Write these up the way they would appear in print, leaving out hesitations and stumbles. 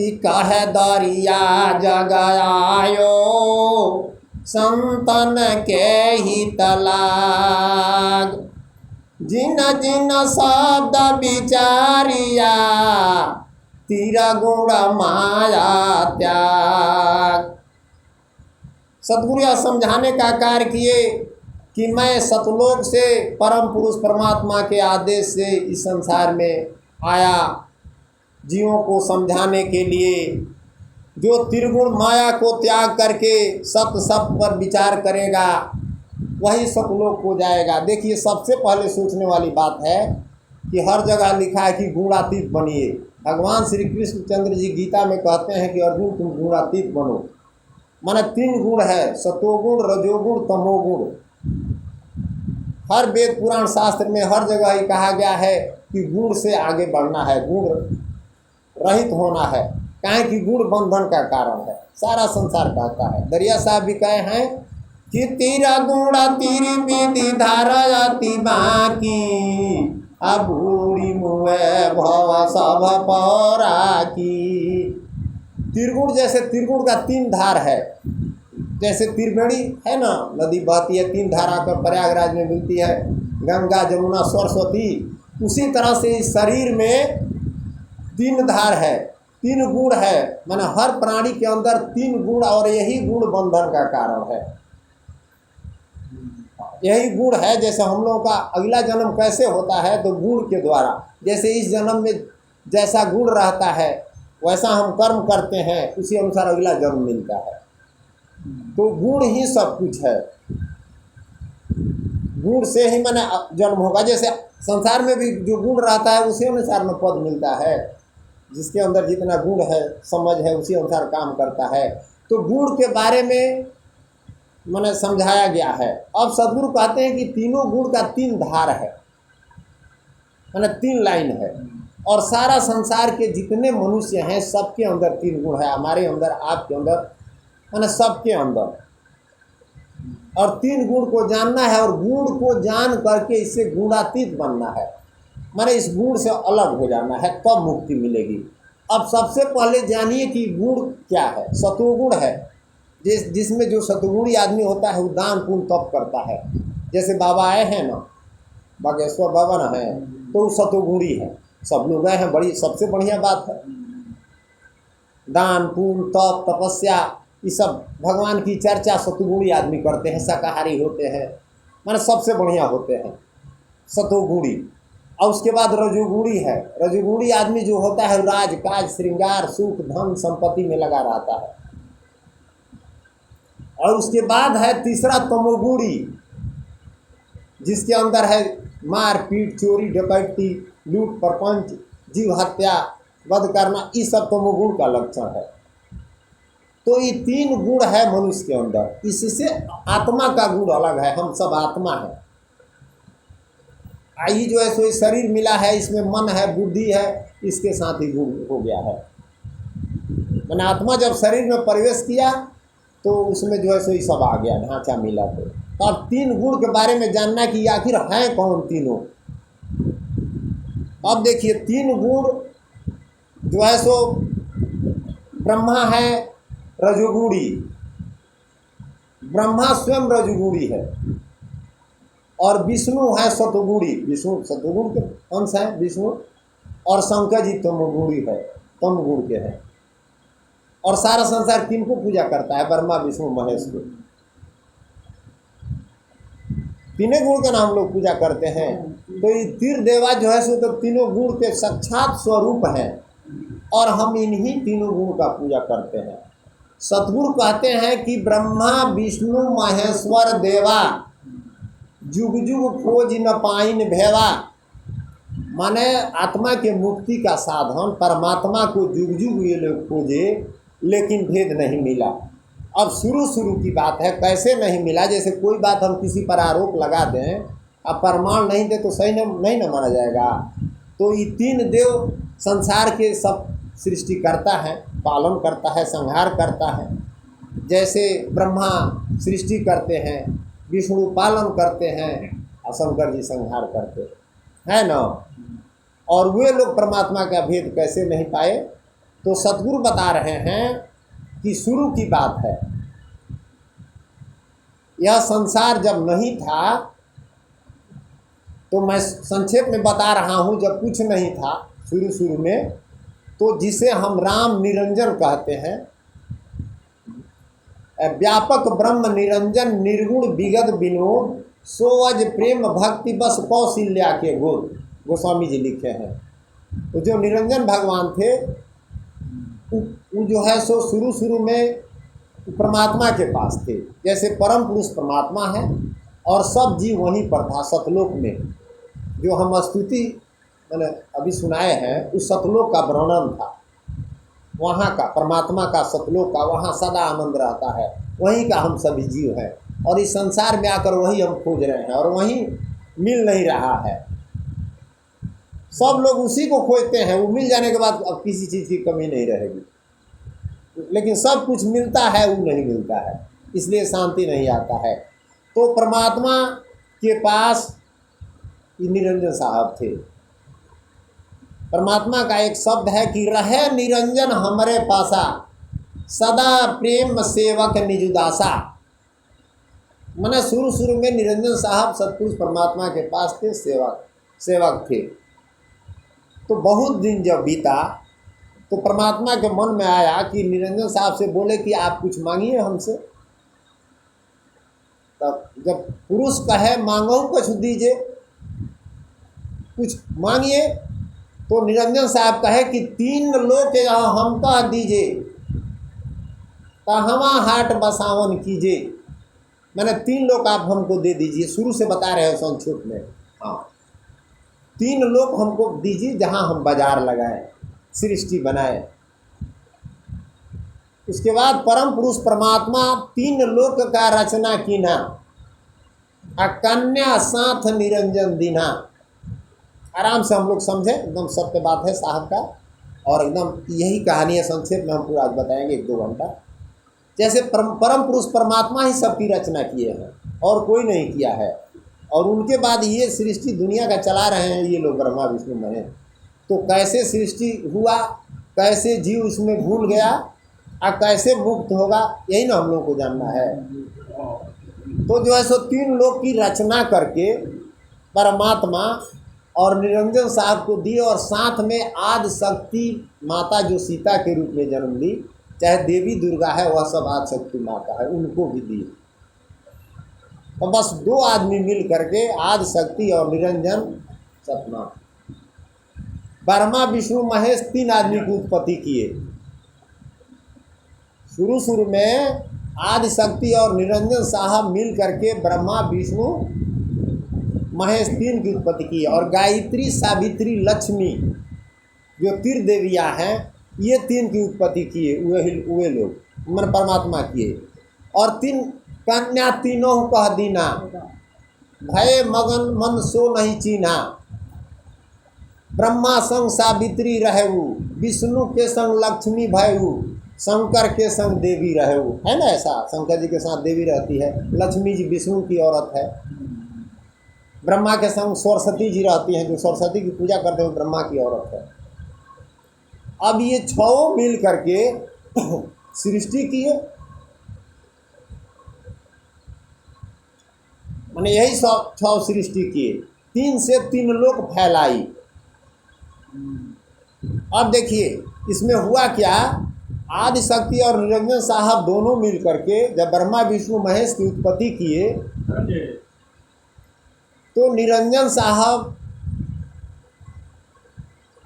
कि कह दरिया जगायो संतन के हित लाग। जिन जिन शब्द विचारिया तीर गुण माया त्याग। सतगुरु यह समझाने का कार्य किए कि मैं सतलोक से परम पुरुष परमात्मा के आदेश से इस संसार में आया जीवों को समझाने के लिए। जो त्रिगुण माया को त्याग करके सत्य सत्य पर विचार करेगा वही सतलोक को जाएगा। देखिए, सबसे पहले सोचने वाली बात है कि हर जगह लिखा है कि गुणातीत बनिए। भगवान श्री कृष्णचंद्र जी गीता में कहते हैं कि अर्जुन तुम गुणातीत बनो। माने 3 गुण है, सतोगुण, रजोगुण, तमोगुण। हर वेद पुराण शास्त्र में हर जगह ही कहा गया है कि गुण से आगे बढ़ना है, गुण रहित होना है। काहे कि गुण बंधन का कारण है, सारा संसार कहता है। दरिया साहब भी कहे हैं कि तेरा गुण तेरी विधि धारती बाकी, अबूरी मुए भव सब पौरा की। त्रिगुण जैसे त्रिगुण का 3 धार है, जैसे त्रिवेणी है ना, नदी बहती है, 3 धार आकर प्रयागराज में मिलती है, गंगा जमुना सरस्वती। उसी तरह से इस शरीर में 3 धार है, 3 गुण है। माने हर प्राणी के अंदर 3 गुण, और यही गुण बंधन का कारण है। यही गुण है। जैसे हम लोगों का अगला जन्म कैसे होता है, तो गुण के द्वारा। जैसे इस जन्म में जैसा गुण रहता है वैसा हम कर्म करते हैं, उसी अनुसार अगला जन्म मिलता है। तो गुण ही सब कुछ है, गुण से ही माने जन्म होगा। जैसे संसार में भी जो गुण रहता है उसी अनुसार में पद मिलता है। जिसके अंदर जितना गुण है, समझ है, उसी अनुसार काम करता है। तो गुण के बारे में माने समझाया गया है। अब सदगुरु कहते हैं कि तीनों गुण का 3 धार है, माने 3 लाइन है। और सारा संसार के जितने मनुष्य हैं सबके अंदर 3 गुण है। हमारे अंदर, आपके अंदर, माने सबके अंदर। और 3 गुण को जानना है, और गुण को जान करके इससे गुणातीत बनना है। माने इस गुण से अलग हो जाना है, तब मुक्ति मिलेगी। अब सबसे पहले जानिए कि गुण क्या है। सतोगुण है, जिसमें जो सतगुणी आदमी होता है वो दान पुण्य तप करता है। जैसे बाबा आए हैं ना, बागेश्वर बाबा ना है, तो वो सतोगुणी है। सब लोग गए हैं, बड़ी सबसे बढ़िया बात है। दान पुण्य तप तपस्या ये सब भगवान की चर्चा सतोगुणी आदमी करते हैं, शाकाहारी होते हैं, माने सबसे बढ़िया होते हैं सतोगुणी। और उसके बाद रजोगुणी है। रजोगुणी आदमी जो होता है राज काज श्रृंगार सुख धन संपत्ति में लगा रहता है। और उसके बाद है तीसरा तमोगुणी, जिसके अंदर है मार पीट चोरी डकैती लूट प्रपंच जीव हत्या वध करना, ये सब तमोगुण का लक्षण है। तो ये 3 गुण है मनुष्य के अंदर। इससे आत्मा का गुण अलग है, हम सब आत्मा है। आई जो है सो शरीर मिला है, इसमें मन है बुद्धि है, इसके साथ ही गुण हो गया है। मैंने आत्मा जब शरीर में प्रवेश किया तो उसमें जो है सो ये सब आ गया, ढांचा मिला। तो अब 3 गुण के बारे में जानना कि आखिर हैं कौन तीनों। अब देखिए 3 गुण जो है सो ब्रह्मा है रजोगुणी, ब्रह्मा स्वयं रजोगुणी है। और विष्णु है सतोगुणी, विष्णु सतोगुण के अंश है विष्णु। और शंकर जी तमोगुणी है, तम गुण के हैं। और सारा संसार किनको पूजा करता है? ब्रह्मा विष्णु महेश को। 3 गुण का नाम लोग पूजा करते हैं। तो ये तीर देवा जो है सो तो तीनों गुण के साक्षात स्वरूप हैं, और हम इन्हीं 3 गुण का पूजा करते हैं। सतगुरु कहते हैं कि ब्रह्मा विष्णु महेश्वर देवा जुग जुग खोज न पाइन भेवा। माने आत्मा के मुक्ति का साधन परमात्मा को जुग जुग ये लोग खोजे, लेकिन भेद नहीं मिला। अब शुरू की बात है, कैसे नहीं मिला? जैसे कोई बात हम किसी पर आरोप लगा दें, अब प्रमाण नहीं दे तो सही नहीं न माना जाएगा। तो ये 3 देव संसार के सब सृष्टि करता है, पालन करता है, संहार करता है। जैसे ब्रह्मा सृष्टि करते हैं, विष्णु पालन करते हैं, और शंकर जी संहार करते हैं, है ना। और वे लोग परमात्मा का भेद कैसे नहीं पाए? तो सतगुरु बता रहे हैं कि शुरू की बात है। यह संसार जब नहीं था, तो मैं संक्षेप में बता रहा हूँ, जब कुछ नहीं था शुरू शुरू में, तो जिसे हम राम निरंजन कहते हैं, व्यापक ब्रह्म निरंजन निर्गुण विगत विनोद सोअज प्रेम भक्ति बस कौशल्या के गुण, गोस्वामी जी लिखे हैं। तो जो निरंजन भगवान थे वो जो है सो शुरू शुरू में परमात्मा के पास थे। जैसे परम पुरुष परमात्मा है और सब जीव वहीं पर था सतलोक में। जो हम स्तुति मैंने अभी सुनाए हैं उस सतलोक का वर्णन था, वहाँ का परमात्मा का सतलोक का, वहाँ सदा आनंद रहता है, वहीं का हम सभी जीव हैं। और इस संसार में आकर वही हम खोज रहे हैं और वहीं मिल नहीं रहा है। सब लोग उसी को खोजते हैं, वो मिल जाने के बाद अब किसी चीज़ की कमी नहीं रहेगी। लेकिन सब कुछ मिलता है, वो नहीं मिलता है, इसलिए शांति नहीं आता है। तो परमात्मा के पास निरंजन साहब थे। परमात्मा का एक शब्द है कि रहे निरंजन हमरे पासा सदा प्रेम सेवक निजुदासा। मैंने शुरू शुरू में निरंजन साहब सतपुरुष परमात्मा के पास थे, सेवक थे। तो बहुत दिन जब बीता तो परमात्मा के मन में आया कि निरंजन साहब से बोले कि आप कुछ मांगिए हमसे। तब जब पुरुष कहे मांगो कुछ दीजिए, कुछ मांगिए, तो निरंजन साहब कहे कि 3 लोग के यहाँ हम कह दीजिए तहवा हाट बसावन कीजिए। मैंने 3 लोग आप हमको दे दीजिए, शुरू से बता रहे हैं संक्षेप में। हाँ, 3 लोग हमको दीजिए जहाँ हम बाजार लगाएं, सृष्टि बनाए। उसके बाद परम पुरुष परमात्मा 3 लोक का रचना कीना, कन्या साथ निरंजन दीना। आराम से हम लोग समझे, एकदम सत्य बात है साहब का, और एकदम यही कहानी है। संक्षेप में हम पूरा आज बताएंगे 1-2 घंटा। जैसे परम पुरुष परमात्मा ही सबकी रचना किए हैं और कोई नहीं किया है, और उनके बाद ये सृष्टि दुनिया का चला रहे हैं ये लोग, ब्रह्मा विष्णु महेश। तो कैसे सृष्टि हुआ, कैसे जीव उसमें भूल गया और कैसे मुक्त होगा, यही ना हम लोग को जानना है। तो जो है सो 3 लोग की रचना करके परमात्मा और निरंजन साहब को दी, और साथ में आदि शक्ति माता जो सीता के रूप में जन्म ली, चाहे देवी दुर्गा है वह सब आदि शक्ति माता है, उनको भी दी। तो बस 2 आदमी मिल करके आदि शक्ति और निरंजन सतनाम, ब्रह्मा विष्णु महेश 3 आदमी की उत्पत्ति किए। शुरू में आदि शक्ति और निरंजन साहब मिल करके ब्रह्मा विष्णु महेश 3 की उत्पत्ति की, और गायत्री सावित्री लक्ष्मी जो त्रिदेवियाँ हैं ये 3 की उत्पत्ति किए वे लोग, मन परमात्मा किए। और 3 कन्या तीनों कह दीना, भय मगन मन सो नहीं चीना। ब्रह्मा संग सावित्री रहेऊ, विष्णु के संग लक्ष्मी भयऊ, शंकर के संग देवी रहेऊ। है ना, ऐसा शंकर जी के साथ देवी रहती है, लक्ष्मी जी विष्णु की औरत है, ब्रह्मा के संग सरस्वती जी रहती हैं, जो सरस्वती की पूजा करते हुए ब्रह्मा की औरत है। अब ये 6 मिल करके सृष्टि किए, मैंने यही 6 सृष्टि किए, 3 से 3 लोक फैलाई। अब देखिए इसमें हुआ क्या, आदि शक्ति और निरंजन साहब दोनों मिल करके जब ब्रह्मा विष्णु महेश की उत्पत्ति किए, तो निरंजन साहब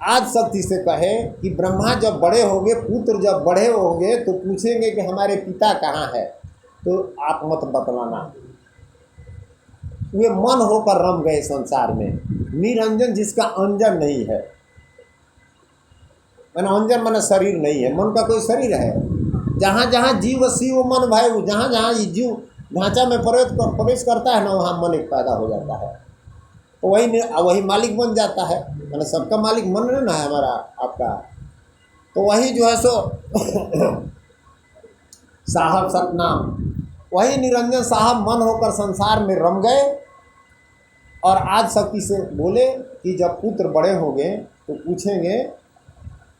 आदि शक्ति से कहे कि ब्रह्मा जब बड़े होंगे, पुत्र जब बड़े होंगे तो पूछेंगे कि हमारे पिता कहाँ है, तो आप मत बतलाना। वे मन होकर रम गए संसार में। निरंजन जिसका अंजन नहीं है, मैंने अंजन मैंने शरीर नहीं है, मन का कोई शरीर है। जहाँ जहाँ जीव शिव मन भय, जहाँ जहाँ ये जीव ढांचा में प्रवेश करता है ना, वहाँ मन एक पैदा हो जाता है, तो वही मालिक बन जाता है। मैंने सबका मालिक मन नहीं ना है हमारा आपका, तो वही जो है सो साहब सतनाम, वही निरंजन साहब मन होकर संसार में रम गए, और आज शक्ति से बोले कि जब पुत्र बड़े होंगे तो पूछेंगे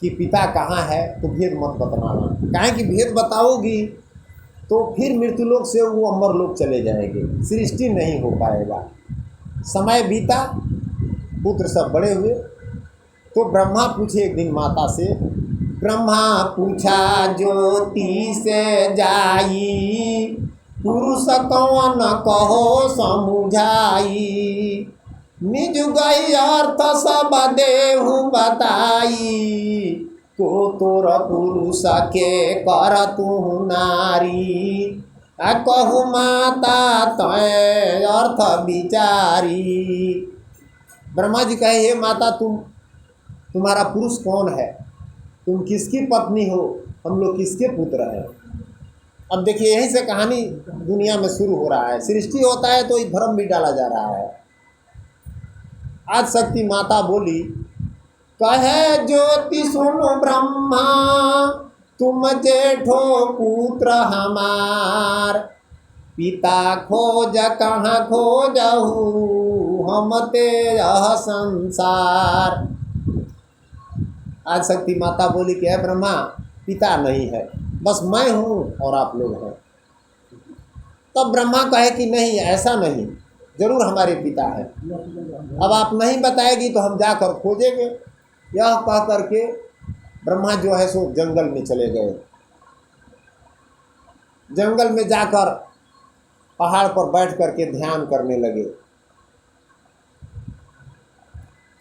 कि पिता कहाँ है तो भेद मत बतलाना। काहे कि भेद बताओगी तो फिर मृत्युलोक से वो अमरलोक चले जाएंगे, सृष्टि नहीं हो पाएगा। समय बीता, पुत्र सब बड़े हुए, तो ब्रह्मा पूछे एक दिन माता से, ब्रह्मा पूछा ज्योति से जाई, पुरुष कौन कहो समुझाई, निज गई अर्थ सब देहु बताई, को तोर पुरुष के कर तू नारी, कहु माता तय अर्थ विचारी। ब्रह्मा जी कहे, हे माता, तुम्हारा पुरुष कौन है, तुम किसकी पत्नी हो, हम लोग किसके पुत्र हैं। अब देखिए यहीं से कहानी दुनिया में शुरू हो रहा है। सृष्टि होता है तो भ्रम भी डाला जा रहा है। आज शक्ति माता बोली, कहे ज्योति सुनो ब्रह्मा, तुम जेठो पुत्र हमार, पिता खोज कहाँ खोजहू, हम ते यह संसार। आज शक्ति माता बोली कि है ब्रह्मा, पिता नहीं है, बस मैं हूँ और आप लोग हैं। तब ब्रह्मा कहे कि नहीं, ऐसा नहीं, जरूर हमारे पिता हैं। अब आप नहीं बताएगी तो हम जाकर खोजेंगे। यह कह करके ब्रह्मा जो है सो जंगल में चले गए। जंगल में जाकर पहाड़ पर बैठ करके ध्यान करने लगे।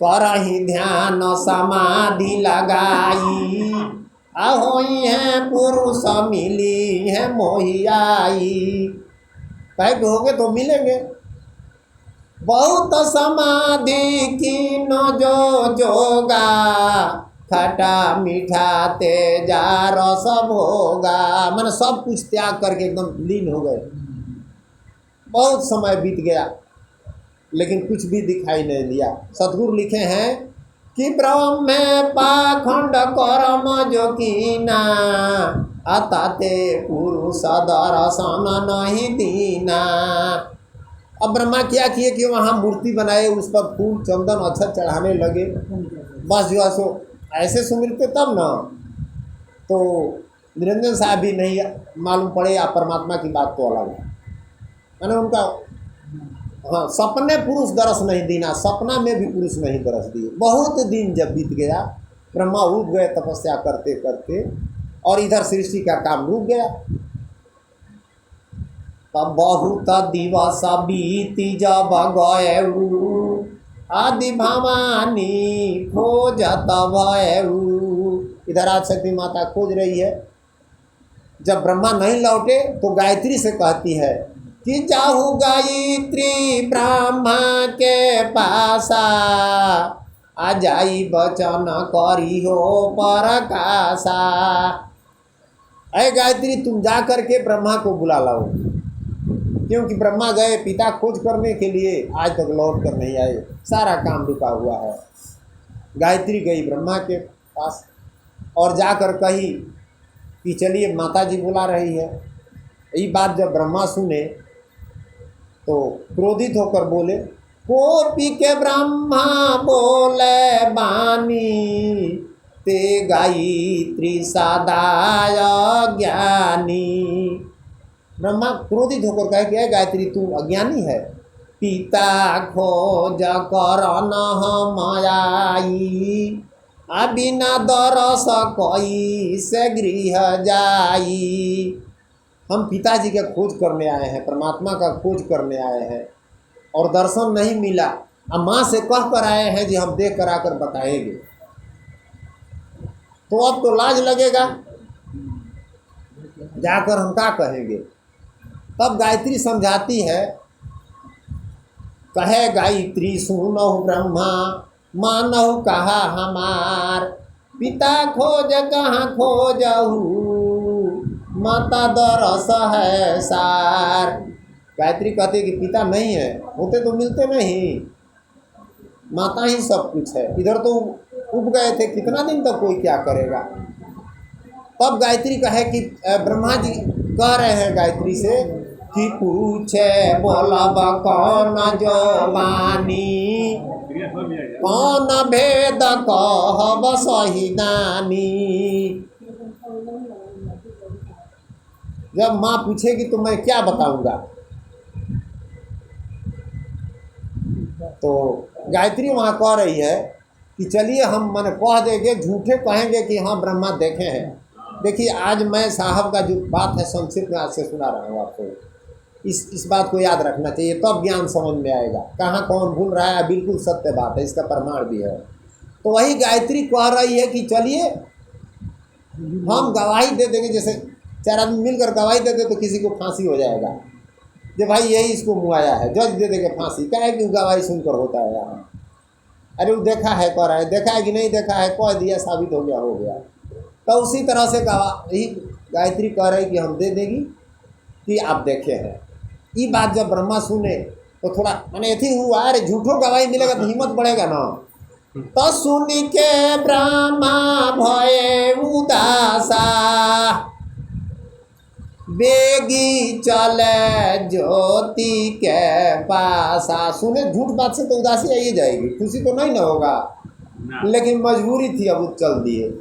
करहि ध्यान समाधि लगाई, ahoई है पुरुष मिली है मोहियाई। कहे कि होंगे तो मिलेंगे। बहुत समाधि की न जो जोगा, खटा मीठा तेजा रस भोगा। मैंने सब कुछ त्याग करके एकदम लीन हो गए। बहुत समय बीत गया लेकिन कुछ भी दिखाई नहीं दिया। सतगुरु लिखे हैं कि ब्रह्म में पाखंड कर्म जो कीना, अताते पुरुष दर्शन नहीं दीना। अब ब्रह्मा क्या किए कि वहाँ मूर्ति बनाए, उस पर फूल चंदन अक्षत चढ़ाने लगे। बस जो है सो ऐसे सुमिरते तब ना, तो निरंजन साहब भी नहीं मालूम पड़े या परमात्मा की बात तो अलग है। मैंने उनका हाँ, सपने पुरुष दरस नहीं दीना, सपना में भी पुरुष नहीं दरस दिए। बहुत दिन जब बीत गया, ब्रह्मा उठ गए तपस्या करते करते, और इधर सृष्टि का काम रुक गया। तब बहुत दिवस बीती जब गएऊ, आदि भवानी खोजत भएऊ। इधर आज शक्ति माता खोज रही है। जब ब्रह्मा नहीं लौटे तो गायत्री से कहती है कि जाहु गायत्री ब्रह्मा के पासा, आ जाई बचन करी हो परकासा। अरे गायत्री, तुम जा करके ब्रह्मा को बुला लाओ, क्योंकि ब्रह्मा गए पिता खोज करने के लिए, आज तक लौट कर नहीं आए, सारा काम रुका हुआ है। गायत्री गई ब्रह्मा के पास और जाकर कही कि चलिए माता जी बुला रही है। ये बात जब ब्रह्मा सुने तो क्रोधित होकर बोले, कोपी के ब्रह्मा बोले बानी, ते गायत्री सदाय ज्ञानी। ब्रह्मा क्रोधित होकर कहे कि गायत्री तू अज्ञानी है, पिता खोज कर न मायाई, बिना दरस कोई से गृह जाई। हम पिताजी का खोज करने आए हैं, परमात्मा का खोज करने आए हैं और दर्शन नहीं मिला। अब माँ से कह कर आए हैं जी हम देख कर आकर बताएंगे, तो अब तो लाज लगेगा, जाकर हम क्या कहेंगे। तब गायत्री समझाती है, कहे गायत्री सुनो ब्रह्मा, मानहु कहा हमार, पिता खोज कहाँ खोजहू, माता दरस है सार। गायत्री कहते कि पिता नहीं है, होते तो मिलते नहीं, माता ही सब कुछ है। इधर तो उब गए थे, कितना दिन तक कोई क्या करेगा। तब गायत्री कहे कि ब्रह्मा जी कह रहे हैं गायत्री से कि पूछे बोलब कौन जो बानी, कौन भेद कहब सही दानी। जब माँ पूछेगी तो मैं क्या बताऊंगा। तो गायत्री वहाँ कह रही है कि चलिए हम मन कह देंगे, झूठे कहेंगे कि हाँ ब्रह्मा देखे हैं। देखिए आज मैं साहब का जो बात है संक्षिप्त में आज से सुना रहा हूँ आपको। इस बात को याद रखना चाहिए, तब ज्ञान समझ में आएगा। कहाँ कौन भूल रहा है, बिल्कुल सत्य बात है, इसका प्रमाण भी है। तो वही गायत्री कह रही है कि चलिए हम गवाही दे देंगे। जैसे 4 आदमी मिलकर गवाही दे दे तो किसी को फांसी हो जाएगा, जो भाई यही इसको मुआया है, जज दे देंगे फांसी। क्या है कि गवाही सुनकर होता है यहाँ। अरे वो देखा है कह रहा है, देखा है कि नहीं देखा है, कह दिया, साबित हो गया, हो गया। तो उसी तरह से गवाही गायत्री कह रही कि हम दे देगी कि आप देखे हैं। ये बात जब ब्रह्मा सुने तो थोड़ा मैंने ऐसी हुआ, अरे झूठों गवाही मिलेगा तो हिम्मत बढ़ेगा ना। तो सुन के ब्रह्मा भये उदासा, बेगी चले ज्योति के पासा। सुने झूठ बात से तो उदासी आ ही जाएगी, खुशी तो नहीं ना होगा, लेकिन मजबूरी थी, अब चल दिए।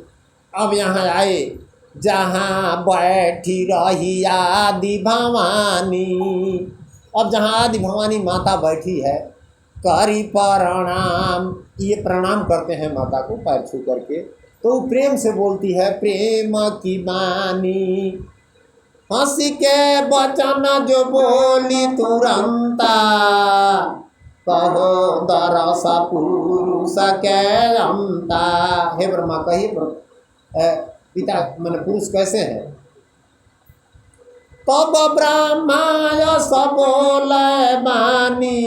अब यहाँ आए जहाँ बैठी रही आदि भवानी। अब जहाँ आदि भवानी माता बैठी है, करी प्रणाम, ये प्रणाम करते हैं माता को पैर छू करके। तो प्रेम से बोलती है, प्रेम की बानी, हंसी के बचन जो बोली तुरंता, कहो दरस पुरुष के अंता। हे ब्रह्मा कहिए पिता मन पुरुष कैसे हैं। तब ब्रह्मा सब बोले बानी,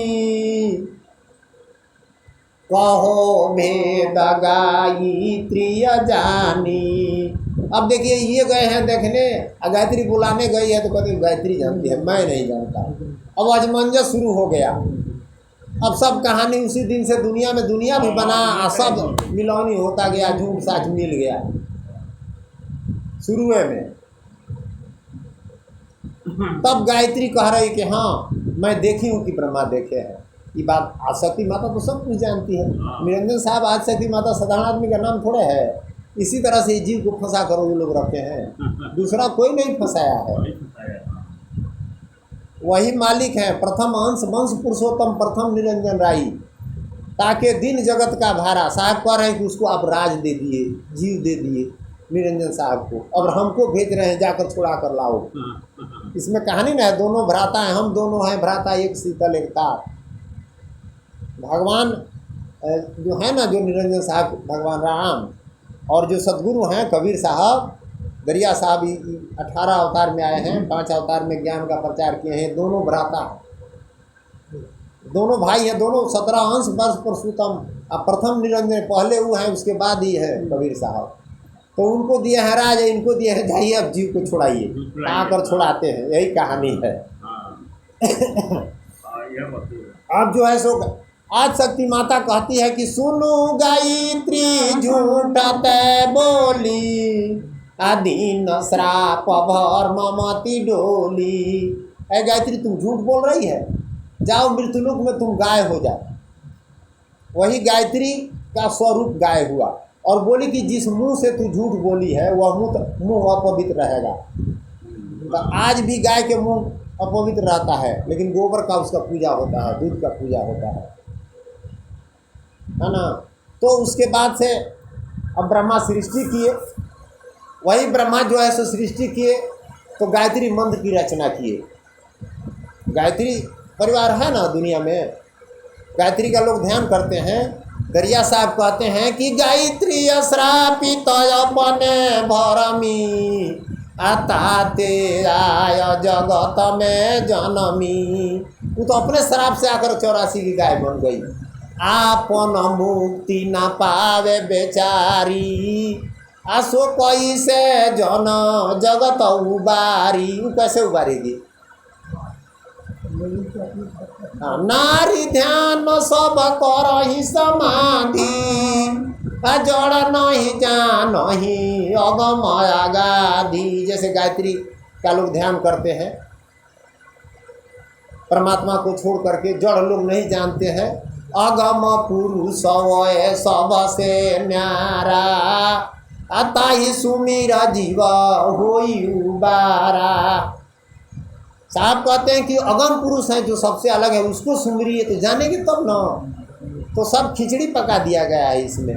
कहो भेद गायत्री जानी। अब देखिए ये गए हैं देखने, गायत्री बुलाने गई है तो कहते गायत्री जानती है, मैं नहीं जानता। अब अजमंजस शुरू हो गया। अब सब कहानी उसी दिन से दुनिया में दुनिया भी बना, सब मिलौनी होता गया, झूठ साच मिल गया शुरू में। तब गायत्री कह रही कि हाँ मैं देखी हूँ कि ब्रह्मा देखे हैं। ये बात आदिशक्ति माता तो सब कुछ जानती है। निरंजन साहब आदिशक्ति माता साधारण आदमी का नाम थोड़े है। इसी तरह से जीव को फंसा करो ये लोग रखे हैं, दूसरा कोई नहीं फंसाया है। वही मालिक है, प्रथम अंश वंश पुरुषोत्तम प्रथम निरंजन राई, ताकि दिन जगत का भारा। साहब कह रहे हैं कि उसको आप राज दे दिए, जीव दे दिए निरंजन साहब को, और हमको भेज रहे हैं जाकर छुड़ा कर लाओ। इसमें कहानी ना है, दोनों भ्राता हैं, हम दोनों हैं भ्राता, एक शीतल एक तार। भगवान जो है ना, जो निरंजन साहब भगवान राम, और जो सदगुरु हैं कबीर साहब, दरिया साहब 18 अवतार में आए हैं, 5 अवतार में ज्ञान का प्रचार किए हैं। दोनों भ्राता, दोनों भाई हैं, दोनों 17 अंश वर्ष पुरुषोत्तम। अब प्रथम निरंजन पहले वो हैं, उसके बाद ही है कबीर साहब। तो उनको दिए हैं राज, इनको दिए हैं जाइए अब जीव को छुड़ाइए, आकर छुड़ाते हैं। यही कहानी है। अब जो है सो आदिशक्ति माता कहती है कि सुनो गायत्री झूठते बोली, आदीन श्राप भर ममती डोली। ऐ गायत्री तुम झूठ बोल रही है, जाओ मृत्युलोक में तुम गाय हो जाओ। वही गायत्री का स्वरूप गाय हुआ और बोली कि जिस मुंह से तू झूठ बोली है वह मुंह अपवित्र रहेगा। तो आज भी गाय के मुंह अपवित्र रहता है, लेकिन गोबर का उसका पूजा होता है, दूध का पूजा होता है ना। तो उसके बाद से अब ब्रह्मा सृष्टि किए। वही ब्रह्मा जो है सो सृष्टि किए तो गायत्री मंत्र की रचना किए। गायत्री परिवार है ना दुनिया में, गायत्री का लोग ध्यान करते हैं। दरिया साहब कहते हैं कि गायत्री श्रापित अपने भरमी, आताते आय जगत में जनमी। वो तो अपने श्राप से आकर 84 की गाय बन गई। आपन मुक्ति न पावे बेचारी, आसो कैसे जन जगत उबारी। वो कैसे उबारेगी? नारी ध्यान सब करही समाधि, जड़ नहीं जानही अगम अगाधि। जैसे गायत्री का लोग ध्यान करते हैं, परमात्मा को छोड़ करके जड़ लोग नहीं जानते हैं, अगम पुरुष वै सबसे न्यारा, ताहि सुमिर जीव होई उबारा। साहब कहते हैं कि अगम पुरुष है जो सबसे अलग है, उसको सुमरिए तो जानेंगे तब ना। तो सब खिचड़ी पका दिया गया है इसमें।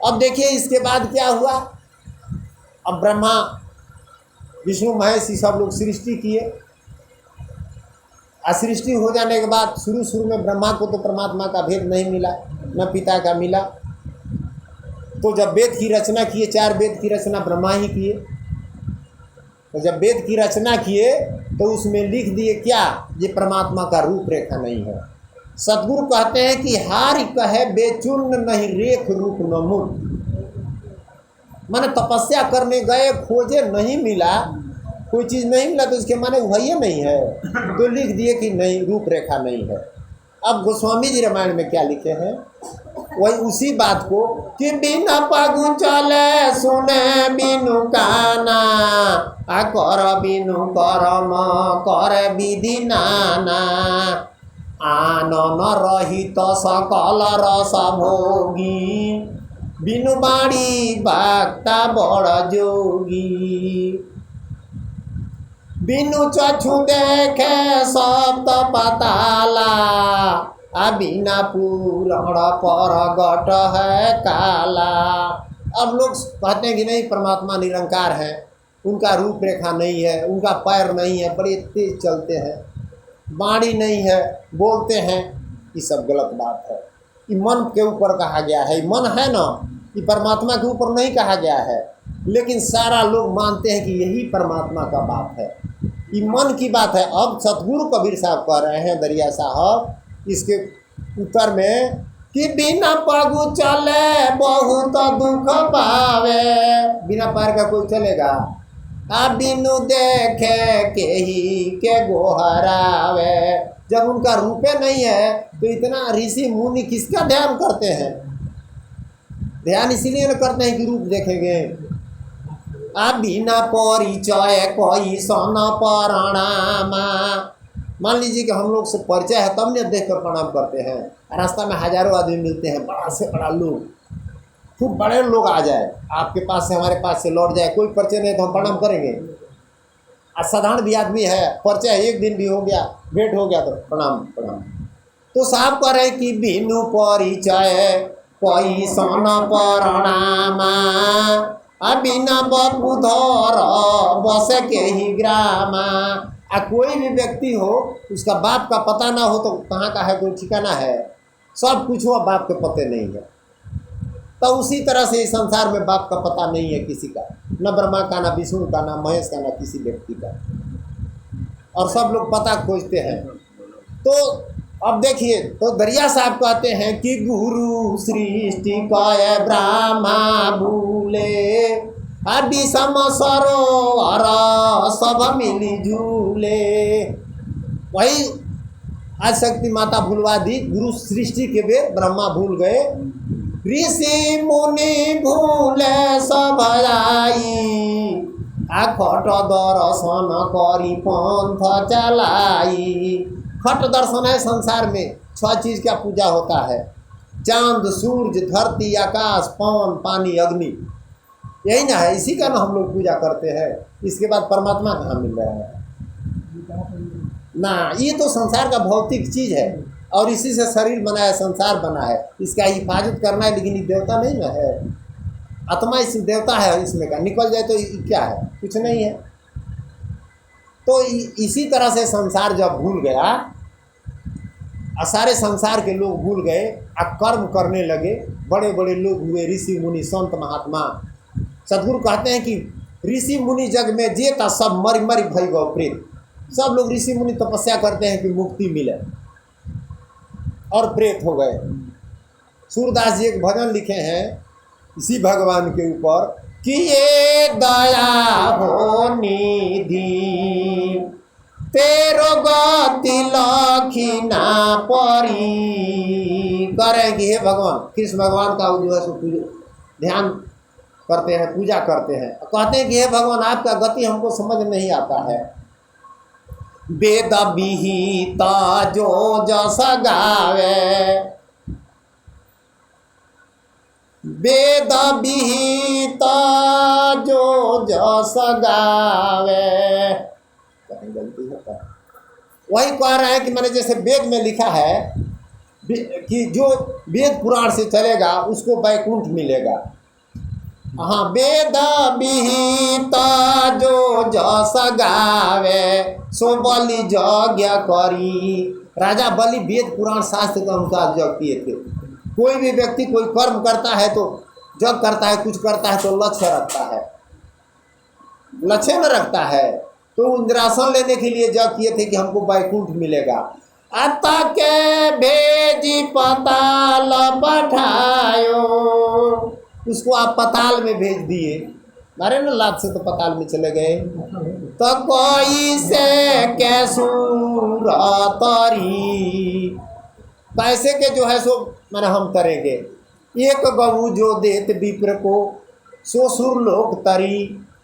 अब देखिए इसके बाद क्या हुआ। अब ब्रह्मा विष्णु महेश ये सब लोग सृष्टि किए। सृष्टि हो जाने के बाद शुरू में ब्रह्मा को तो परमात्मा का भेद नहीं मिला, न पिता का मिला। तो जब वेद की रचना किए, 4 वेद की रचना ब्रह्मा ही किए। तो जब वेद की रचना किए तो उसमें लिख दिए क्या, ये परमात्मा का रूप रेखा नहीं है। सतगुरु कहते हैं कि हारि कहे बेचूर्ण नहीं रेख रूप न मूल। माने तपस्या करने गए, खोजे नहीं मिला, कोई चीज़ नहीं मिला तो इसके माने वही नहीं है। तो लिख दिए कि नहीं, रूप रेखा नहीं है। अब गोस्वामी जी रामायण में क्या लिखे हैं, वही उसी बात को कि बिना पगु चले सुने बिनु काना, कर बिनु करम कर विधि नाना, आनन रहित सकल रस भोगी, बिनु बाणी भक्ता बड़ जोगी। बिनु चक्षु देखे सप्त पताला, बिना पूरण परगट है काला। अब लोग कहते हैं कि नहीं परमात्मा निरंकार है, उनका रूप रेखा नहीं है, उनका पैर नहीं है, बड़े तेज चलते हैं, बाणी नहीं है, बोलते हैं। ये सब गलत बात है। ये मन के ऊपर कहा गया है, मन है ना, ये परमात्मा के ऊपर नहीं कहा गया है। लेकिन सारा लोग मानते हैं कि यही परमात्मा का बात है, ये मन की बात है। अब सतगुरु कबीर साहब कह रहे हैं, दरिया साहब, इसके उत्तर में कि बिना पगु चले बहुत दुख पावे। बिना पैर का कोई चलेगा? बिनु देखे के ही के गोहरावे। जब उनका रूपे नहीं है तो इतना ऋषि मुनि किसका ध्यान करते हैं? ध्यान इसीलिए न करते हैं कि रूप देखेंगे। बिना परिचय कोई सन प्रणामा। मान लीजिए कि हम लोग से परिचय है तब ने देख कर प्रणाम करते हैं। रास्ता में हजारों आदमी मिलते हैं, बड़ा से बड़ा लोग, खूब बड़े लोग आ जाए आपके पास से, हमारे पास से लौट जाए, कोई परिचय नहीं तो हम प्रणाम करेंगे। साधारण भी आदमी है, परिचय एक दिन भी हो गया, भेंट हो गया तो प्रणाम प्रणाम। तो साहब कह रहे कि बिनु परिचय कोई सन प्रणामा, बिना बपुधर बस के ही ग्रामा। कोई भी व्यक्ति हो, उसका बाप का पता ना हो तो कहाँ का है कोई ठिकाना है? सब कुछ हो, बाप के पते नहीं है। तो उसी तरह से इस संसार में बाप का पता नहीं है किसी का, न ब्रह्मा का, न विष्णु का, न महेश का, न किसी व्यक्ति का। और सब लोग पता खोजते हैं। तो अब देखिए, तो दरिया साहब कहते हैं कि गुरु सृष्टि कय ब्रह्मा भूले, विषम सरोवर सब मिली झूले। वही आज शक्ति माता भूलवा दी, गुरु सृष्टि के बेर ब्रह्मा भूल गए, ऋषि मुनि भूले सब आई, खट दर्शन करी पंथ चलाई। खट दर्शन है संसार में 6 चीज़ का पूजा होता है, चांद सूरज धरती आकाश पवन पानी अग्नि, यही ना है, इसी का ना हम लोग पूजा करते हैं। इसके बाद परमात्मा कहाँ मिल रहा है ना? ये तो संसार का भौतिक चीज़ है और इसी से शरीर बना है, संसार बना है, इसका हिफाजत करना है। लेकिन ये देवता नहीं ना है, आत्मा इस देवता है, इसमें का निकल जाए तो क्या है? कुछ नहीं है। तो इसी तरह से संसार जब भूल गया, सारे संसार के लोग भूल गए, कर्म करने लगे, बड़े बड़े लोग हुए, ऋषि मुनि संत महात्मा। सदगुरु कहते हैं कि ऋषि मुनि जग में जेता सब मरी मरी भई गौ प्रेत। सब लोग ऋषि मुनि तपस्या करते हैं कि मुक्ति मिले, और प्रेत हो गए। सूरदास जी एक भजन लिखे हैं इसी भगवान के ऊपर कि ये दया हो निधि तेरो गति लखीना परी। करेंगे हे भगवान, कृष्ण भगवान का जो है सो ध्यान करते हैं, पूजा करते हैं, कहते हैं कि हे भगवान आपका गति हमको समझ नहीं आता है, वेद विहित जो जस गावे, वेद विहित जो जस गावे। गलती होता है, वही कह रहे हैं कि मैंने जैसे वेद में लिखा है कि जो वेद पुराण से चलेगा उसको वैकुंठ मिलेगा। हाँ, वेद विहित जो जस गावे सो बलि यज्ञ करी। राजा बलि वेद पुराण शास्त्र के अनुसार यज्ञ किए थे। कोई भी व्यक्ति कोई कर्म करता है तो यज्ञ करता है, कुछ करता है तो लक्ष्य रखता है, लक्ष्य में रखता है। तो इंद्रासन लेने के लिए यज्ञ किए थे कि हमको वैकुंठ मिलेगा। अतः के भेजी पताल पठायो, उसको आप पताल में भेज दिए, मारे ना लात से तो पताल में चले गए। तो कोई से कैसूर तरी, पैसे के जो है सो मैंने हम करेंगे। एक गऊ जो देत विप्र को सो सुर लोक तरी।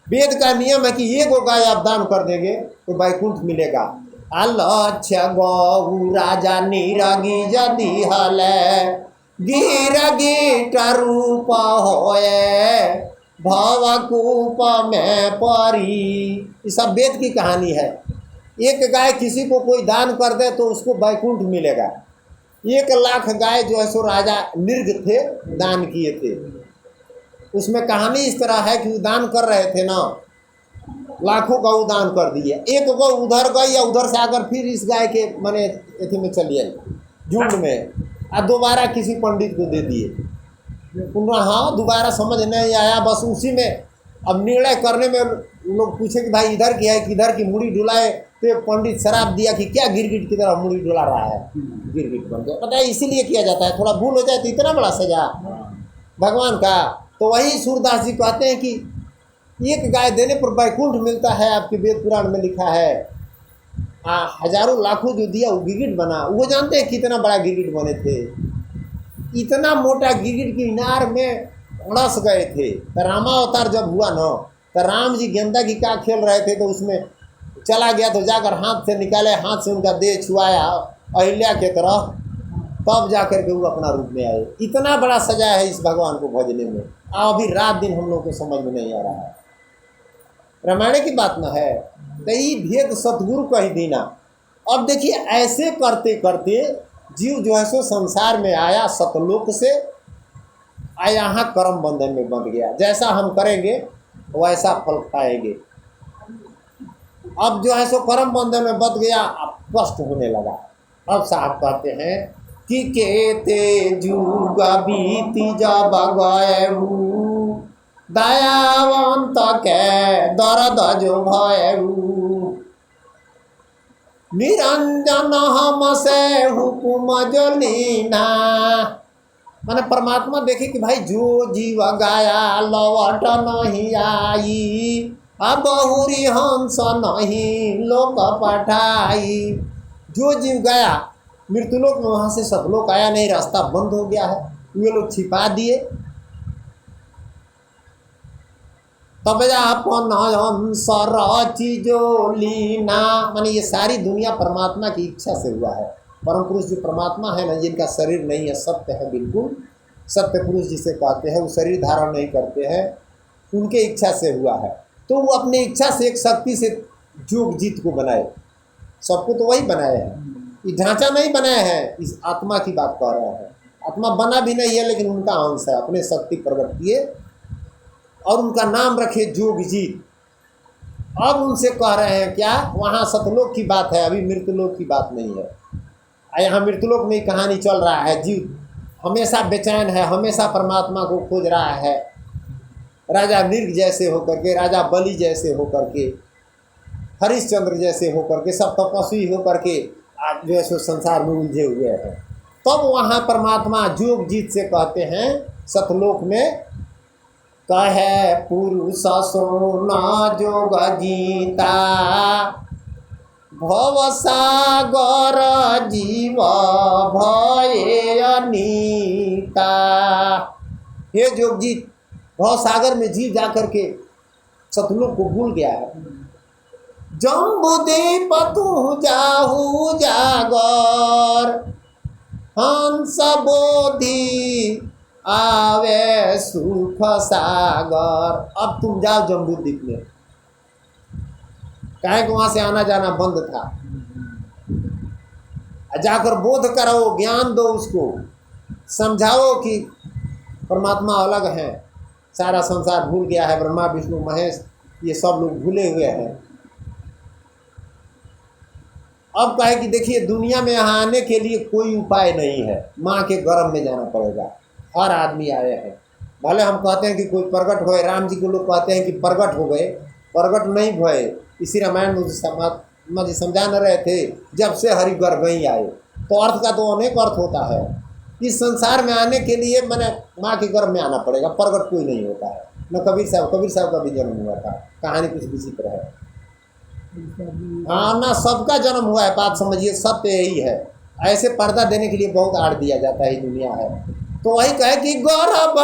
वेद का नियम है कि एक गाय आप दान कर देंगे तो वैकुंठ मिलेगा। अलक्ष्य गौ राजा निरगी यदि हले, गिरगी रूप होए भवकूप में परी। ये सब वेद की कहानी है। एक गाय किसी को कोई दान कर दे तो उसको वैकुंठ मिलेगा। 1,00,000 गाय जो है सो राजा निर्ग थे, दान किए थे। उसमें कहानी इस तरह है कि दान कर रहे थे ना, लाखों गौ दान कर दिए। एक गौ उधर गई या उधर से आकर फिर इस गाय के मने एथी में चली आई झुंड में, और दोबारा किसी पंडित को दे दिए। हाँ, दोबारा समझ नहीं आया, बस उसी में अब निर्णय करने में लोग पूछे कि भाई इधर की है कि इधर की, मुड़ी डुलाए तो पंडित शराब दिया कि क्या गिरगिट की तरह मुड़ी डुला रहा है, गिरगिट बन गया। पता है इसीलिए किया जाता है, थोड़ा भूल हो जाए तो इतना बड़ा सजा भगवान का। तो वही सूरदास जी कहते हैं कि एक गाय देने पर वैकुंठ मिलता है। आपके वेद पुराण में लिखा है। हजारों लाखों जो दिया वो गिरगिट बना। वो जानते हैं कितना बड़ा गिरगिट बने थे? इतना मोटा गिरगिट की इनार में उड़स गए थे। तो रामावतार जब हुआ ना, तो राम जी गेंदा की का खेल रहे थे, तो उसमें चला गया तो जाकर हाथ से निकाले, हाथ से उनका देह छुआया अहिल्या के तरह, तब जाकर के वो अपना रूप में आए। इतना बड़ा सजा है इस भगवान को भजने में। अभी रात दिन हम लोग को समझ में नहीं आ रहा है। रामायण की बात न है तो ये भेद सतगुरु कह देना। अब देखिए ऐसे करते करते जीव जो है सो संसार में आया, सतलोक से आ यहाँ कर्म बंधन में बंध गया। जैसा हम करेंगे वैसा फल पाएंगे। अब जो है सो कर्म बंधन में बंध गया, अब कष्ट होने लगा। अब साहब कहते हैं कि केते जुग बीती जब गएऊ, दयावंत के दर्द जो भयऊ, निरंजन हम से हुकुम जो लीना। माने परमात्मा देखे कि भाई जो जीव गाया लौट नहीं आई, अब बहुरी हंस नहीं लोक पठाई। जो जीव गया मृत्युलोक में, वहाँ से सतलोक आया नहीं, रास्ता बंद हो गया है, वे लोग छिपा दिए। तब अपन सरची जो लीना, माने ये सारी दुनिया परमात्मा की इच्छा से हुआ है। परम पुरुष जो परमात्मा है ना, जिनका शरीर नहीं है, सत्य है, बिल्कुल सत्य पुरुष जिसे कहते हैं, वो शरीर धारण नहीं करते हैं, उनके इच्छा से हुआ है। तो वो अपनी इच्छा से एक शक्ति से जोग जीत को बनाए। सबको तो वही बनाए हैं, ये ढांचा नहीं बनाए हैं। इस आत्मा की बात कर रहे हैं। आत्मा बना भी नहीं है, लेकिन उनका अंश है। अपने शक्ति प्रकट किए और उनका नाम रखे जोग जीत। अब उनसे कह रहे हैं क्या, वहाँ सतलोक की बात है, अभी मृत्युलोक की बात नहीं है। यहाँ मृत्युलोक में कहानी चल रहा है। जीव हमेशा बेचैन है, हमेशा परमात्मा को खोज रहा है। राजा निर्ग जैसे होकर के, राजा बलि जैसे होकर के, हरिश्चंद्र जैसे होकर के, सब तपस्वी होकर के आप जो है सो संसार में उलझे हुए हैं। तब वहाँ परमात्मा जोग जीत से कहते हैं सतलोक में, कहे पुरुष सोना जोग जीता, भव सागर जीव भये अनीता। हे जोगजीत, भव सागर में जीव जाकर के सतलोक को भूल गया है। जम्बूदीप तू जाहू जागर, हंस बोधि आवे सुख सागर। अब तुम जाओ जम्बूदीप में, काहे कि वहां से आना जाना बंद था। जाकर बोध कराओ, ज्ञान दो उसको, समझाओ कि परमात्मा अलग है, सारा संसार भूल गया है, ब्रह्मा विष्णु महेश ये सब लोग भूले हुए हैं। अब कहे कि देखिए दुनिया में यहाँ आने के लिए कोई उपाय नहीं है, माँ के गर्भ में जाना पड़ेगा। हर आदमी आए हैं, भले हम कहते हैं कि कोई प्रकट हुए, राम जी को लोग कहते हैं कि प्रकट हो गए, प्रकट नहीं हुए। इसी रामायण में महात्मा जी समझा न रहे थे, जब से हरि गर्भ ही आए। तो अर्थ का तो अनेक अर्थ होता है। इस संसार में आने के लिए मैंने माँ के गर्भ में आना पड़ेगा, प्रकट कोई नहीं होता है। न कबीर साहब का भी जन्म हुआ था, कहानी कुछ विचित्र है। हाँ ना, सबका जन्म हुआ है, बात समझिए, सत्य यही है। ऐसे पर्दा देने के लिए बहुत आड़ दिया जाता है, दुनिया है। तो वही कहे कि गौरव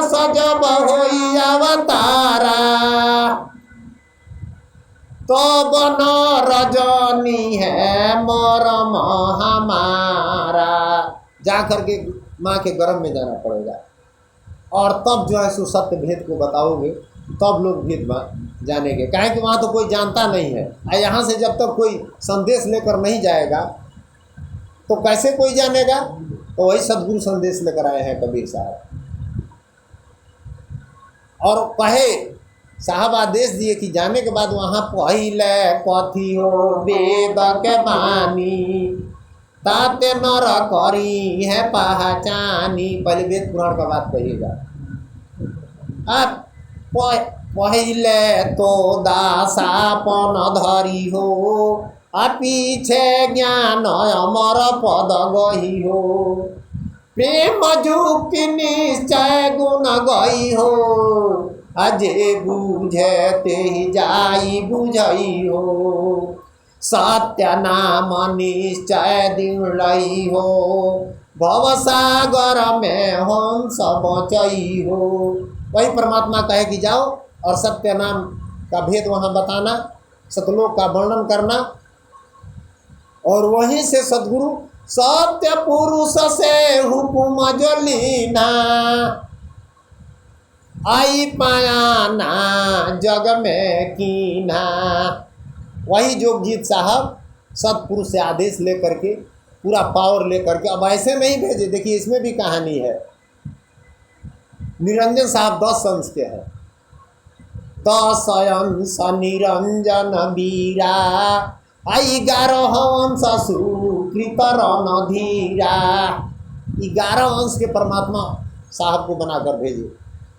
सजब होई अवतारा, तो बनो रजनी है मरम हमारा। जा करके माँ के गर्भ में जाना पड़ेगा, और तब जो है सो सत्य भेद को बताओगे, तब लोग भेद जानेंगे। काहे कि वहाँ तो कोई जानता नहीं है, और यहाँ से जब तक कोई संदेश लेकर नहीं जाएगा तो कैसे कोई जानेगा। तो वही सदगुरु संदेश लेकर आए हैं कबीर साहब, और कहे साहब आदेश दिए कि जाने के बाद वहाँ पहिले कथी हो वेद के बानी, ताते नर करी है पहचानी। पहले वेद पुराण का बात कहिएगा। आप पहिले तो दासापन धरी हो, आ पीछे ज्ञान अमर पद गही हो, प्रेम जुक्ति निश्चय गुण गई हो, अजे बुझे ते जाई बुझई हो, सत्य नाम निश्चय दिलई हो, भवसागर में हम सब बचई हो। वही परमात्मा कहे कि जाओ और सत्य नाम का भेद वहाँ बताना, सतलोक का वर्णन करना, और वहीं से सद्गुरु सत्य पुरुष से हुकुम जो लीना, आई पायाना जग में कीना। वही जोगजीत साहब सतपुरुष से आदेश लेकर के, पूरा पावर लेकर के, अब ऐसे नहीं भेजे। देखिए इसमें भी कहानी है। निरंजन साहब 10 अंश के हैं, 10 अंश निरंजन बीरा, आई 11 अंश सुकृत रणधीरा। 11 अंश के परमात्मा साहब को बनाकर भेजे।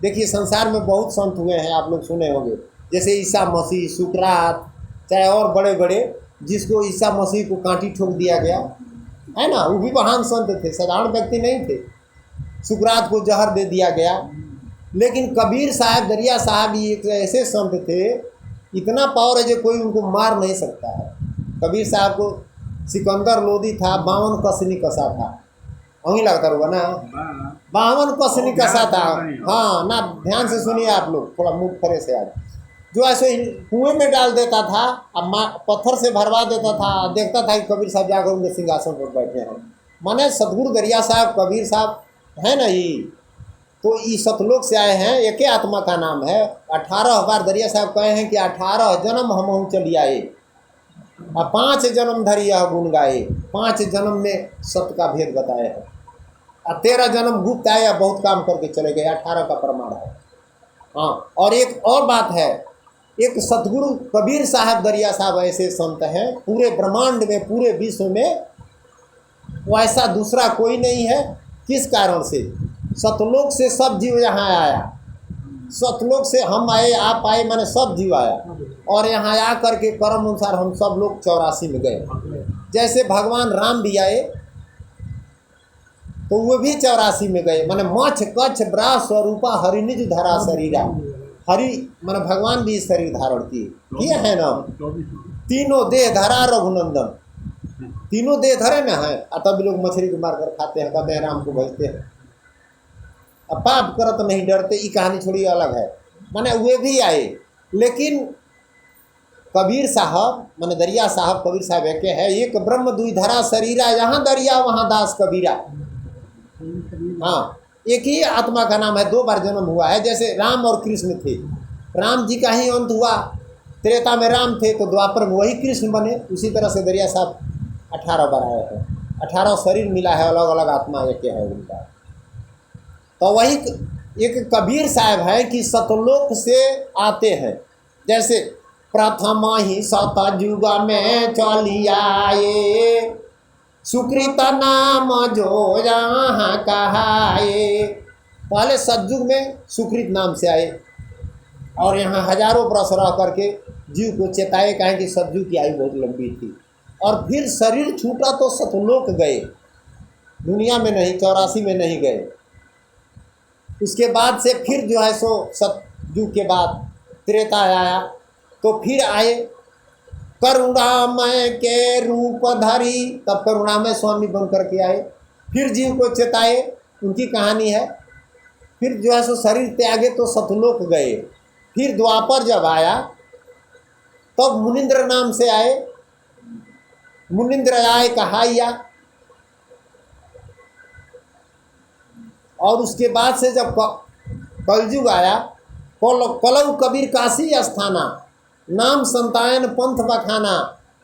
देखिए संसार में बहुत संत हुए हैं, आप लोग सुने होंगे, जैसे ईसा मसीह, सुकरात, चाहे और बड़े बड़े, जिसको ईसा मसीह को कांटी ठोक दिया गया है ना, वो भी महान संत थे, साधारण व्यक्ति नहीं थे। सुकरात को जहर दे दिया गया। लेकिन कबीर साहब, दरिया साहब एक ऐसे संत थे, इतना पावर है जो कोई उनको मार नहीं सकता है। कबीर साहब को सिकंदर लोधी था, 52 कसनी कसा था, वहीं लगता होगा ना, 52 कसनी कसा था। हाँ ना, ध्यान से सुनिए आप लोग, थोड़ा मुंह फरे से आज। जो ऐसे कुएं में डाल देता था, अब पत्थर से भरवा देता था, देखता था कि कबीर साहब जाकर उनके सिंहासन पर बैठे हैं। माने सदगुरु दरिया साहब, कबीर साहब है ना, ये तो ये सतलोक से आए हैं, एक ही आत्मा का नाम है। 18 बार दरिया साहब कहे हैं कि 18 जन्म हम चली आए, और 5 जन्म धरी यह गुण गाए। 5 जन्म में सत्य का भेद बताए हैं, और 13 जन्म गुप्त आए, बहुत काम करके चले गए, 18 का प्रमाण है। हाँ, और एक और बात है, एक सतगुरु कबीर साहब दरिया साहब ऐसे संत हैं पूरे ब्रह्मांड में, पूरे विश्व में, वैसा दूसरा कोई नहीं है। किस कारण से? सतलोक से सब जीव यहाँ आया, सतलोक से हम आए, आप आए, मैंने सब जीव आया, और यहाँ आ करके कर्म अनुसार हम सब लोग 84 में गए। जैसे भगवान राम भी आए तो वो भी 84 में गए, मैंने मछ कच्छ ब्रा स्वरूपा हरि निज धरा शरीरा। हरि मैंने भगवान भी शरीर धारण किए है ना, तीनों देह धरा रघुनंदन, तीनों देह धरे ना है। तब लोग मछली को मारकर खाते हैं, कहते हैं राम को भजते हैं, अब पाप करत नहीं डरते। ये कहानी थोड़ी अलग है, माने वे भी आए, लेकिन कबीर साहब माने दरिया साहब कबीर साहब एक है, एक ब्रह्म दुई धरा शरीरा, यहाँ दरिया वहाँ दास कबीरा। हाँ, एक ही आत्मा का नाम है, 2 बार जन्म हुआ है। जैसे राम और कृष्ण थे, राम जी का ही अंत हुआ, त्रेता में राम थे तो द्वापर में वही कृष्ण बने। उसी तरह से दरिया साहब 18 बार आए हैं, 18 शरीर मिला है, अलग अलग आत्मा एक है उनका। तो वही एक कबीर साहब है कि सतलोक से आते हैं। जैसे प्रथम ही सतयुग में चली आए, सुकृत नाम जो यहाँ कहाए। पहले सतयुग में सुकृत नाम से आए और यहाँ हजारों वर्ष रह करके जीव को चेताए, कहें कि सतयुग की आयु बहुत लंबी थी। और फिर शरीर छूटा तो सतलोक गए, दुनिया में नहीं, 84 में नहीं गए। उसके बाद से फिर जो है सो सतयुग के बाद त्रेता आया, तो फिर आए करुणामय के रूप धरी, तब करुणामय स्वामी बन करके आए, फिर जीव को चेताए, उनकी कहानी है। फिर जो है सो शरीर त्यागे तो सतलोक गए। फिर द्वापर जब आया तब मुनिंद्र नाम से आए, मुनिंद्र आए कहाइया। और उसके बाद से जब कलयुग आया, कलौ कबीर काशी अस्थाना, नाम संतायन पंथ बखाना,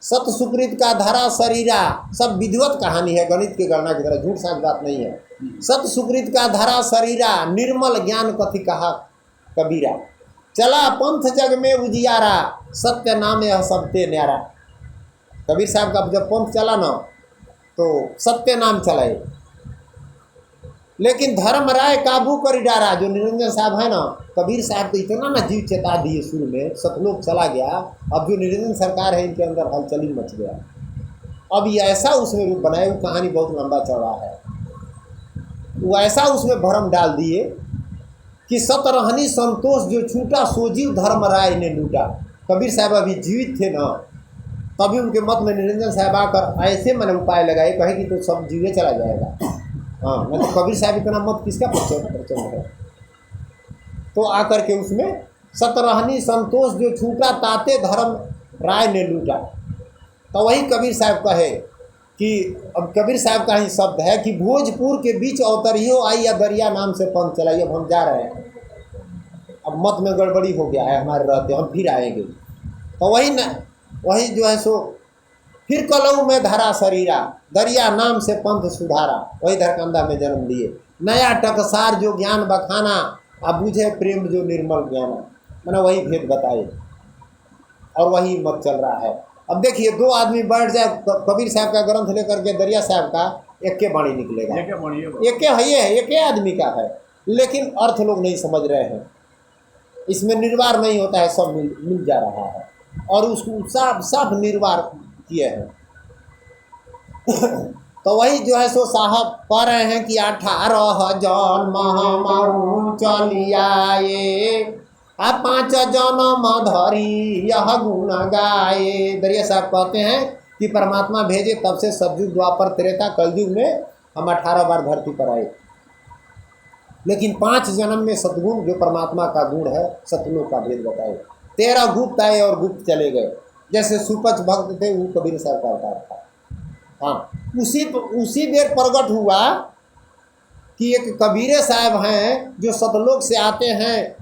सत सुकृत का धरा शरीरा। सब विधिवत कहानी है, गणित की गणना की तरह, झूठ साझ बात नहीं है। सत सुकृत का धरा शरीरा, निर्मल ज्ञान कथि कहा कबीरा। चला पंथ जग में उजियारा, सत्य नाम यह सबते न्यारा। कबीर साहब का जब पंथ चला ना तो सत्य नाम चलाए, लेकिन धर्म राय काबू कर डारा। जो निरंजन साहब है ना, कबीर साहब तो इतना ना जीव चेता दिए शुरू में, सतलोक चला गया। अब जो निरंजन सरकार है इनके अंदर हलचली मच गया। अब ये ऐसा उसमें रूप बनाए, वो कहानी बहुत लंबा चौड़ा है। वो ऐसा उसमें भरम डाल दिए कि सतरहनी संतोष जो छूटा, सोजीव धर्म राय ने लूटा। कबीर साहब अभी जीवित थे ना, तभी उनके मत में निरंजन साहब आकर ऐसे मैंने उपाय लगाए, कहे कि तो सब जीवे चला जाएगा। हाँ, मतलब कबीर साहब इतना मत किसका प्रचंड है। तो आकर के उसमें सतरहनी संतोष जो छूटा, ताते धर्म राय ने लूटा। तो वही कबीर साहब कहे कि अब कबीर साहब का ही शब्द है कि भोजपुर के बीच अवतरियो आई या दरिया नाम से पंथ चलाई। अब हम जा रहे हैं, अब मत में गड़बड़ी हो गया है हमारे रहते, हम फिर आएंगे। तो वही न, वही जो है सो फिर कलऊ में धरा शरीरा, दरिया नाम से पंथ सुधारा। वही धरकंदा में जन्म लिए, नया टकसार जो ज्ञान बखाना, अब बुझे प्रेम जो निर्मल ज्ञाना। मैंने वही भेद बताए और वही मत चल रहा है। अब देखिए, 2 आदमी बैठ जाए, कबीर साहब का ग्रंथ लेकर के दरिया साहब का, एक के बाणी निकलेगा, एक के है, ये एक के आदमी का है, लेकिन अर्थ लोग नहीं समझ रहे हैं। इसमें निर्वार नहीं होता है, सब मिल जा रहा है और उसको साफ साफ निर्वार किए हैं। तो वही जो है सो साहब कह रहे हैं कि 18 जन्म चलियाए, 5 जन्म धरी यह गुण गाए। दरिया साहब कहते हैं कि परमात्मा भेजे तब से सतयुग द्वापर त्रेता कलयुग में हम 18 बार धरती पर आए, लेकिन 5 जन्म में सतगुण जो परमात्मा का गुण है, सतलोक का भेद बताए। 13 गुप्त आए और गुप्त चले गए। जैसे सुपच भक्त थे, वो कबीर साहब का अवतार था। हाँ, उसी देर प्रकट हुआ कि एक कबीरे साहब हैं जो सतलोक से आते हैं